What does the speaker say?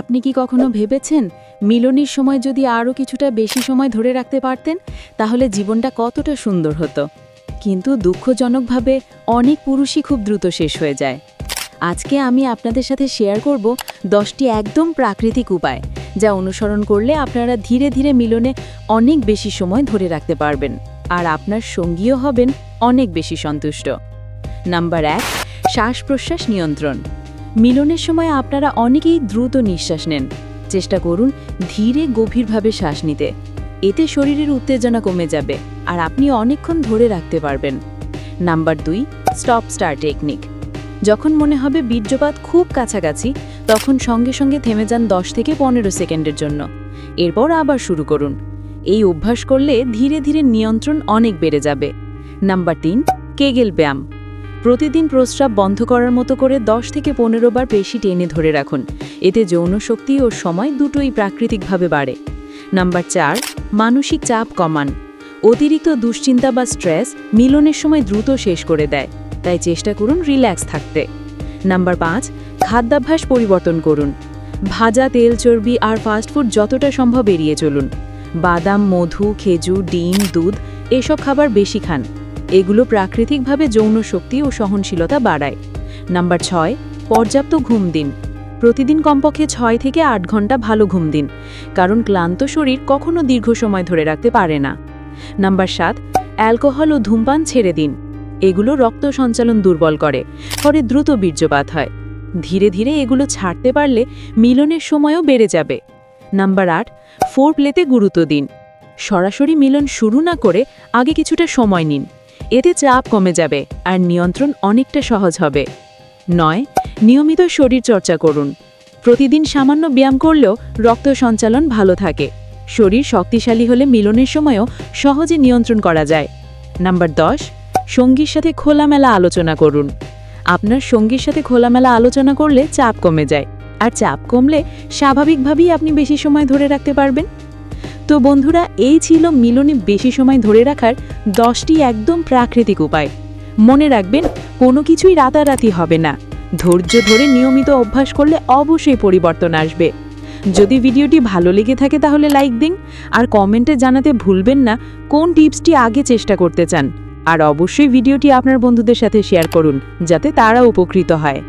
আপনি কি কখনো ভেবেছেন মিলনের সময় যদি আরও কিছুটা বেশি সময় ধরে রাখতে পারতেন তাহলে জীবনটা কতটা সুন্দর হতো? কিন্তু দুঃখজনকভাবে অনেক পুরুষই খুব দ্রুত শেষ হয়ে যায়। আজকে আমি আপনাদের সাথে শেয়ার করব 10টি একদম প্রাকৃতিক উপায় যা অনুসরণ করলে আপনারা ধীরে ধীরে মিলনে অনেক বেশি সময় ধরে রাখতে পারবেন আর আপনার সঙ্গীও হবেন অনেক বেশি সন্তুষ্ট। নাম্বার 1, শ্বাস-প্রশ্বাস নিয়ন্ত্রণ। মিলনের সময় আপনারা অনেকেই দ্রুত নিঃশ্বাস নেন। চেষ্টা করুন ধীরে গভীরভাবে শ্বাস নিতে। এতে শরীরের উত্তেজনা কমে যাবে আর আপনি অনেকক্ষণ ধরে রাখতে পারবেন। Number 2, stop star technique. যখন মনে হবে বীর্যপাত খুব কাছাকাছি তখন সঙ্গে সঙ্গে থেমে যান 10 থেকে 15 সেকেন্ডের জন্য। এরপর আবার শুরু করুন। এই অভ্যাস করলে ধীরে ধীরে নিয়ন্ত্রণ অনেক বেড়ে যাবে। নাম্বার 3, কেগেল ব্যায়াম। প্রতিদিন প্রস্রাব বন্ধ করার মতো করে 10 থেকে 15 বার পেশি টেনে ধরে রাখুন। এতে যৌন শক্তি ও সময় দুটোই প্রাকৃতিকভাবে বাড়ে। নাম্বার 4, মানসিক চাপ কমান। অতিরিক্ত দুশ্চিন্তা বা স্ট্রেস মিলনের সময় দ্রুত শেষ করে দেয়, তাই চেষ্টা করুন রিল্যাক্স থাকতে। নাম্বার 5, খাদ্যাভ্যাস পরিবর্তন করুন। ভাজা তেল, চর্বি আর ফাস্টফুড যতটা সম্ভব এড়িয়ে চলুন। বাদাম, মধু, খেজুর, ডিম, দুধ এসব খাবার বেশি খান। এগুলো প্রাকৃতিকভাবে যৌন শক্তি ও সহনশীলতা বাড়ায়। নাম্বার 6, পর্যাপ্ত ঘুম দিন। প্রতিদিন কমপক্ষে 6 থেকে 8 ঘন্টা ভালো ঘুম দিন, কারণ ক্লান্ত শরীর কখনো দীর্ঘ সময় ধরে রাখতে পারে না। নাম্বার 7, অ্যালকোহল ও ধূমপান ছেড়ে দিন। এগুলো রক্ত সঞ্চালন দুর্বল করে, ফলে দ্রুত বীর্যপাত হয়। ধীরে ধীরে এগুলো ছাড়তে পারলে মিলনের সময়ও বেড়ে যাবে। নাম্বার 8, ফোরপ্লেতে গুরুত্ব দিন। সরাসরি মিলন শুরু না করে আগে কিছুটা সময় নিন। এতে চাপ কমে যাবে আর নিয়ন্ত্রণ অনেকটা সহজ হবে। 9, নিয়মিত শরীর চর্চা করুন। প্রতিদিন সামান্য ব্যায়াম করলেও রক্ত সঞ্চালন ভালো থাকে। শরীর শক্তিশালী হলে মিলনের সময়ও সহজে নিয়ন্ত্রণ করা যায়। নাম্বার 10, সঙ্গীর সাথে খোলামেলা আলোচনা করুন। আপনার সঙ্গীর সাথে খোলামেলা আলোচনা করলে চাপ কমে যায়, আর চাপ কমলে স্বাভাবিকভাবেই আপনি বেশি সময় ধরে রাখতে পারবেন। তো বন্ধুরা, এই ছিল মিলনে বেশি সময় ধরে রাখার 10টি একদম প্রাকৃতিক উপায়। মনে রাখবেন, কোনো কিছুই রাতারাতি হবে না। ধৈর্য ধরে নিয়মিত অভ্যাস করলে অবশ্যই পরিবর্তন আসবে। যদি ভিডিওটি ভালো লেগে থাকে তাহলে লাইক দিন, আর কমেন্টে জানাতে ভুলবেন না কোন টিপসটি আগে চেষ্টা করতে চান। আর অবশ্যই ভিডিওটি আপনার বন্ধুদের সাথে শেয়ার করুন যাতে তারা উপকৃত হয়।